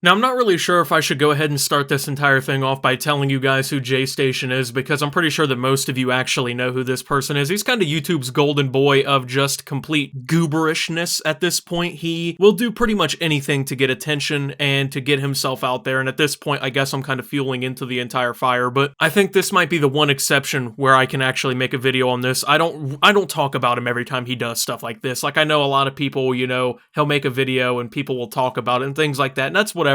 Now, I'm not really sure if I should go ahead and start this entire thing off by telling you guys who JayStation is, because I'm pretty sure that most of you actually know who this person is. He's kind of YouTube's golden boy of just complete gooberishness at this point. He will do pretty much anything to get attention and to get himself out there, and at this point, I guess I'm kind of fueling into the entire fire, but I think this might be the one exception where I can actually make a video on this. I don't talk about him every time he does stuff like this. Like, I know a lot of people, he'll make a video and people will talk about it and things like that, and that's whatever,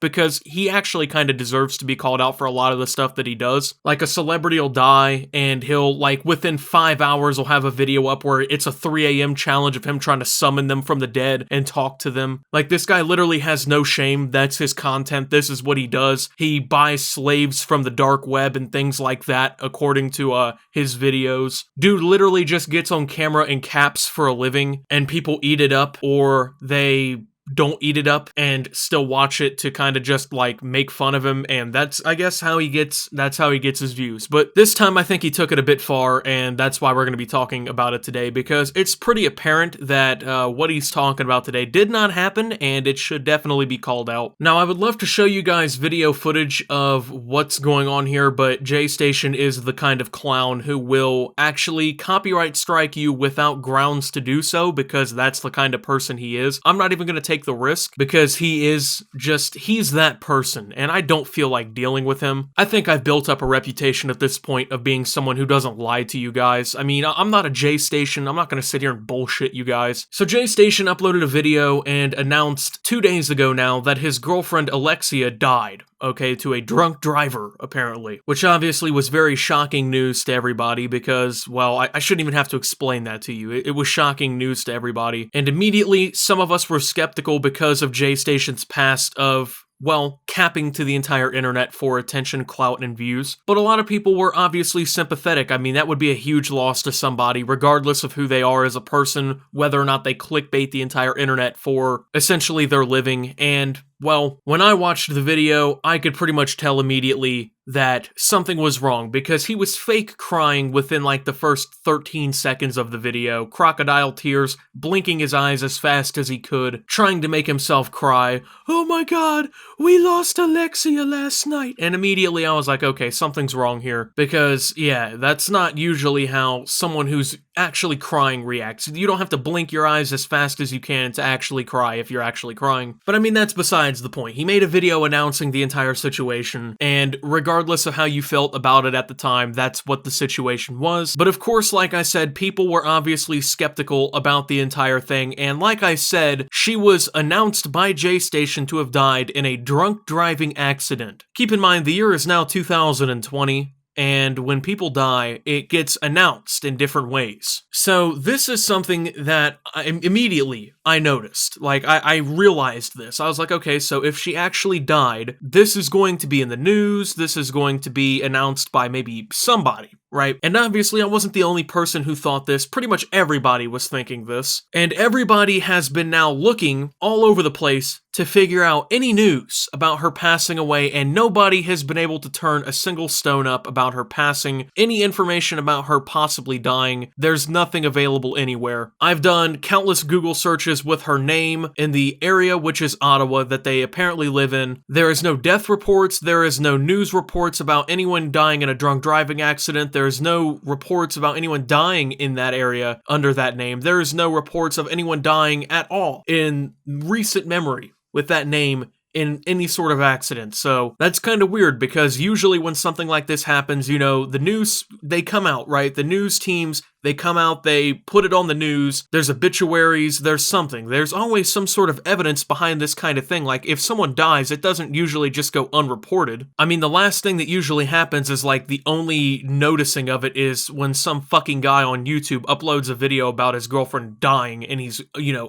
because he actually kind of deserves to be called out for a lot of the stuff that he does. Like, a celebrity will die and he'll, like, within 5 hours will have a video up where it's a 3 a.m. challenge of him trying to summon them from the dead and talk to them. Like, this guy literally has no shame. That's his content. This is what he does. He buys slaves from the dark web and things like that, according to his videos. Dude literally just gets on camera and caps for a living, and people eat it up, or they don't eat it up and still watch it to kind of just like make fun of him, and that's, I guess, how he gets his views. But this time I think he took it a bit far, and that's why we're going to be talking about it today, because it's pretty apparent that what he's talking about today did not happen, and it should definitely be called out. Now, I would love to show you guys video footage of what's going on here, but JayStation is the kind of clown who will actually copyright strike you without grounds to do so, because that's the kind of person he is. I'm not even going to take the risk, because he's that person, and I don't feel like dealing with him. I think I've built up a reputation at this point of being someone who doesn't lie to you guys. I mean, I'm not a JayStation. I'm not going to sit here and bullshit you guys. So JayStation uploaded a video and announced 2 days ago now that his girlfriend Alexia died. Okay, to a drunk driver, apparently. Which obviously was very shocking news to everybody because, well, I shouldn't even have to explain that to you. It was shocking news to everybody. And immediately, some of us were skeptical because of JayStation's past of, well, capping to the entire internet for attention, clout, and views. But a lot of people were obviously sympathetic. I mean, that would be a huge loss to somebody, regardless of who they are as a person, whether or not they clickbait the entire internet for essentially their living. And, well, when I watched the video, I could pretty much tell immediately that something was wrong, because he was fake crying within like the first 13 seconds of the video, crocodile tears, blinking his eyes as fast as he could, trying to make himself cry. Oh my god, we lost Alexia last night. And immediately I was like, okay, something's wrong here, because yeah, that's not usually how someone who's actually crying reacts. You don't have to blink your eyes as fast as you can to actually cry if you're actually crying. But I mean, that's besides the point. He made a video announcing the entire situation, and regardless of how you felt about it at the time, that's what the situation was. But of course, like I said, people were obviously skeptical about the entire thing, and like I said, she was announced by JayStation to have died in a drunk driving accident. Keep in mind, the year is now 2020. And when people die, it gets announced in different ways. So this is something that immediately I noticed. Like, I realized this. I was like, okay, so if she actually died, this is going to be in the news. This is going to be announced by maybe somebody, right? And obviously, I wasn't the only person who thought this. Pretty much everybody was thinking this. And everybody has been now looking all over the place to figure out any news about her passing away, and nobody has been able to turn a single stone up about her passing. Any information about her possibly dying, there's nothing available anywhere. I've done countless Google searches with her name in the area, which is Ottawa, that they apparently live in. There is no death reports. There is no news reports about anyone dying in a drunk driving accident. There is no reports about anyone dying in that area under that name. There is no reports of anyone dying at all in recent memory with that name in any sort of accident. So that's kind of weird, because usually when something like this happens, the news, they come out, right? The news teams, they come out, they put it on the news, there's obituaries, there's something. There's always some sort of evidence behind this kind of thing. Like, if someone dies, it doesn't usually just go unreported. I mean, the last thing that usually happens is, like, the only noticing of it is when some fucking guy on YouTube uploads a video about his girlfriend dying and he's,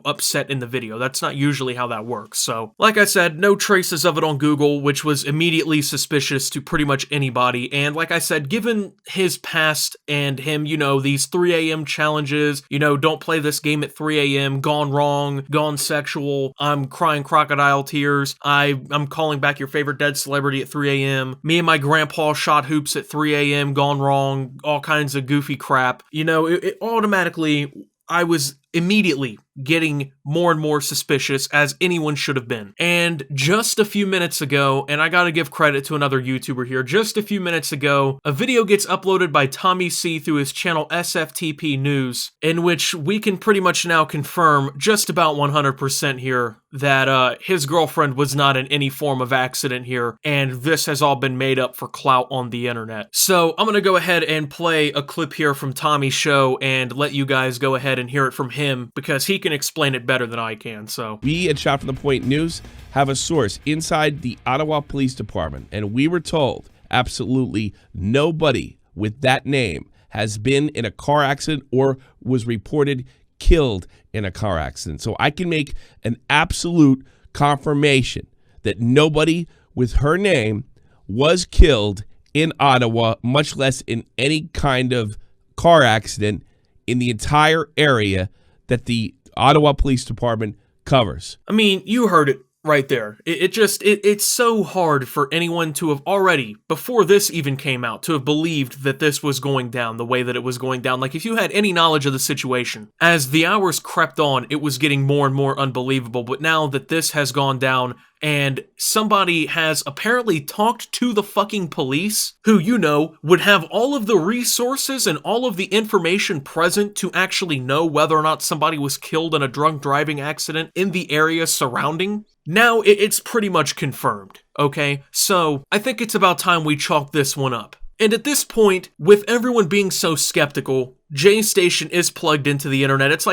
upset in the video. That's not usually how that works. So, like I said, no traces of it on Google, which was immediately suspicious to pretty much anybody. And like I said, given his past and him, these 3 a.m. challenges, don't play this game at 3 a.m., gone wrong, gone sexual, I'm crying crocodile tears, I'm calling back your favorite dead celebrity at 3 a.m., me and my grandpa shot hoops at 3 a.m., gone wrong, all kinds of goofy crap. It automatically, I was immediately getting more and more suspicious, as anyone should have been. And just a few minutes ago, and I gotta give credit to another YouTuber here, just a few minutes ago, a video gets uploaded by Tommy C through his channel SFTP News, in which we can pretty much now confirm just about 100% here that his girlfriend was not in any form of accident here, and this has all been made up for clout on the internet. So I'm gonna go ahead and play a clip here from Tommy's show and let you guys go ahead and hear it from him, because he can explain it better than I can. So we at Shot from the Point News have a source inside the Ottawa Police Department, and we were told absolutely nobody with that name has been in a car accident or was reported killed in a car accident. So I can make an absolute confirmation that nobody with her name was killed in Ottawa, much less in any kind of car accident in the entire area that the Ottawa Police Department covers. I mean, you heard it right there. It's so hard for anyone to have already, before this even came out, to have believed that this was going down the way that it was going down. Like, if you had any knowledge of the situation, as the hours crept on, it was getting more and more unbelievable. But now that this has gone down, and somebody has apparently talked to the fucking police, who, you know, would have all of the resources and all of the information present to actually know whether or not somebody was killed in a drunk driving accident in the area surrounding. Now it's pretty much confirmed, okay? So I think it's about time we chalk this one up. And at this point, with everyone being so skeptical, JayStation is plugged into the internet. It's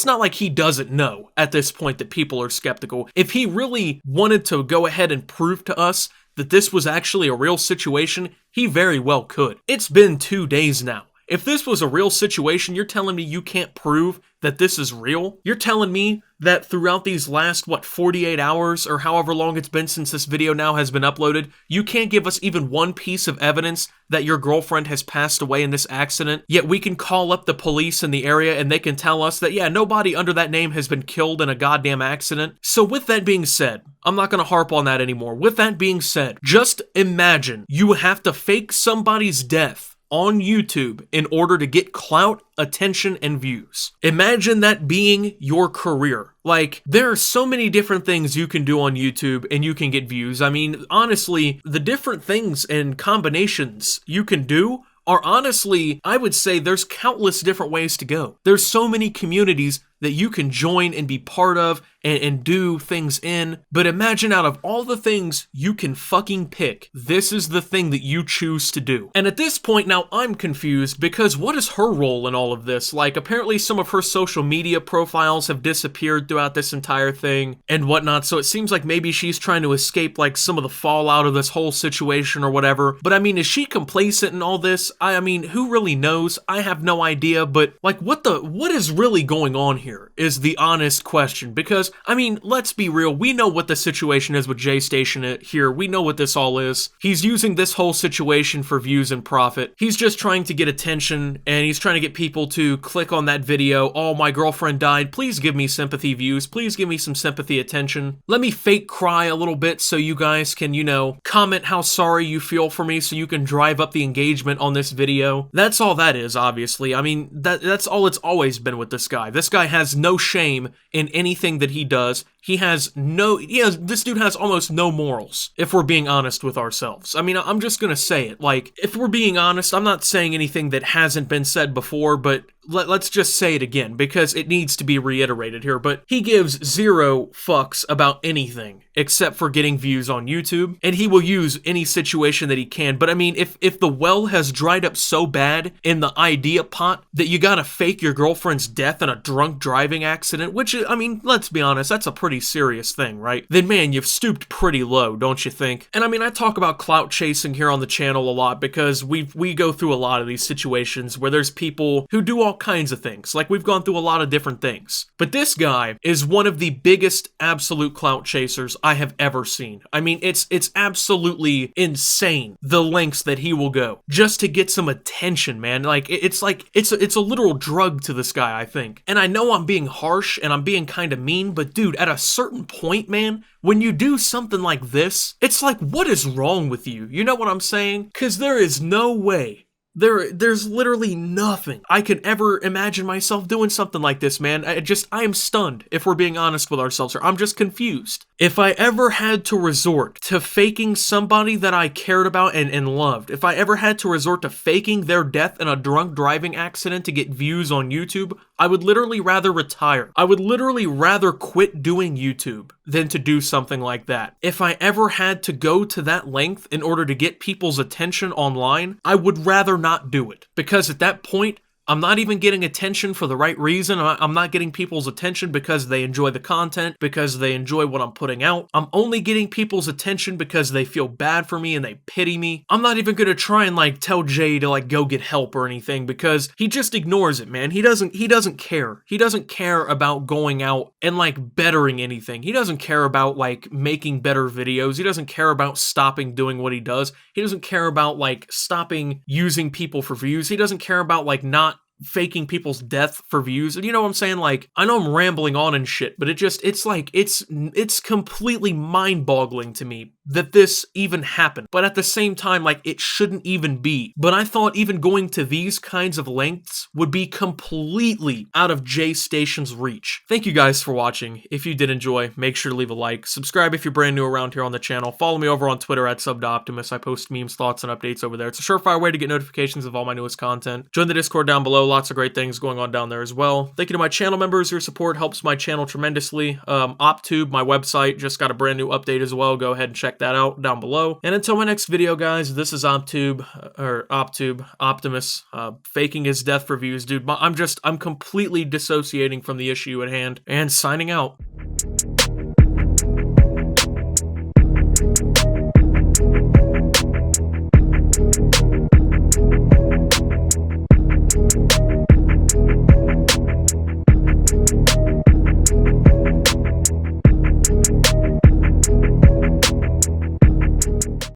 not like he doesn't know at this point that people are skeptical. If he really wanted to go ahead and prove to us that this was actually a real situation, he very well could. It's been 2 days now. If this was a real situation, you're telling me you can't prove that this is real? You're telling me that throughout these last, 48 hours or however long it's been since this video now has been uploaded, you can't give us even one piece of evidence that your girlfriend has passed away in this accident, yet we can call up the police in the area and they can tell us that, yeah, nobody under that name has been killed in a goddamn accident. So with that being said, I'm not gonna harp on that anymore. With that being said, just imagine you have to fake somebody's death on YouTube in order to get clout, attention, and views. Imagine that being your career. Like, there are so many different things you can do on YouTube and you can get views. I mean, honestly, the different things and combinations you can do are honestly, I would say there's countless different ways to go. There's so many communities that you can join and be part of and do things in. But imagine out of all the things you can fucking pick, this is the thing that you choose to do. And at this point now, I'm confused because what is her role in all of this? Like, apparently some of her social media profiles have disappeared throughout this entire thing and whatnot. So it seems like maybe she's trying to escape like some of the fallout of this whole situation or whatever. But I mean, is she complacent in all this? I mean, who really knows? I have no idea. But like, what is really going on here is the honest question. Because I mean, let's be real. We know what the situation is with JayStation here. We know what this all is. He's using this whole situation for views and profit. He's just trying to get attention and he's trying to get people to click on that video. Oh, my girlfriend died. Please give me sympathy views. Please give me some sympathy attention. Let me fake cry a little bit so you guys can, you know, comment how sorry you feel for me so you can drive up the engagement on this video. That's all that is, obviously. I mean, that's all it's always been with this guy. This guy has no shame in anything that he does. This dude has almost no morals, if we're being honest with ourselves. I mean, I'm just gonna say it. Like, if we're being honest, I'm not saying anything that hasn't been said before, but let's just say it again, because it needs to be reiterated here. But he gives zero fucks about anything except for getting views on YouTube, and he will use any situation that he can. But I mean, if the well has dried up so bad in the idea pot that you gotta fake your girlfriend's death in a drunk driving accident, which, I mean, let's be honest, that's a pretty serious thing, right? Then man, you've stooped pretty low, don't you think? And I mean, I talk about clout chasing here on the channel a lot because we go through a lot of these situations where there's people who do all kinds of things. Like, we've gone through a lot of different things. But this guy is one of the biggest absolute clout chasers I have ever seen. I mean, it's absolutely insane the lengths that he will go just to get some attention, man. Like, it's a literal drug to this guy, I think. And I know I'm being harsh and I'm being kind of mean, but dude, at a certain point, man, when you do something like this, it's like, what is wrong with you? You know what I'm saying? Because there is no way There's literally nothing I could ever imagine myself doing something like this, man. I am stunned, if we're being honest with ourselves here. I'm just confused. If I ever had to resort to faking somebody that I cared about and loved, if I ever had to resort to faking their death in a drunk driving accident to get views on YouTube, I would literally rather retire. I would literally rather quit doing YouTube than to do something like that. If I ever had to go to that length in order to get people's attention online, I would rather not do it. Because at that point, I'm not even getting attention for the right reason. I'm not getting people's attention because they enjoy the content, because they enjoy what I'm putting out. I'm only getting people's attention because they feel bad for me and they pity me. I'm not even gonna try and like tell Jay to like go get help or anything because he just ignores it, man. He doesn't care. He doesn't care about going out and like bettering anything. He doesn't care about like making better videos. He doesn't care about stopping doing what he does. He doesn't care about like stopping using people for views. He doesn't care about like not faking people's death for views. And you know what I'm saying? Like, I know I'm rambling on and shit, but it's completely mind-boggling to me that this even happened. But at the same time, like, it shouldn't even be. But I thought even going to these kinds of lengths would be completely out of JayStation's reach. Thank you guys for watching. If you did enjoy, make sure to leave a like. Subscribe if you're brand new around here on the channel. Follow me over on Twitter at @SubToOptimus. I post memes, thoughts, and updates over there. It's a surefire way to get notifications of all my newest content. Join the Discord down below. Lots of great things going on down there as well. Thank you to my channel members. Your support helps my channel tremendously. OpTube, my website, just got a brand new update as well. Go ahead and check that out down below. And until my next video, guys, this is Optimus, faking his death for views. Dude, I'm completely dissociating from the issue at hand and signing out.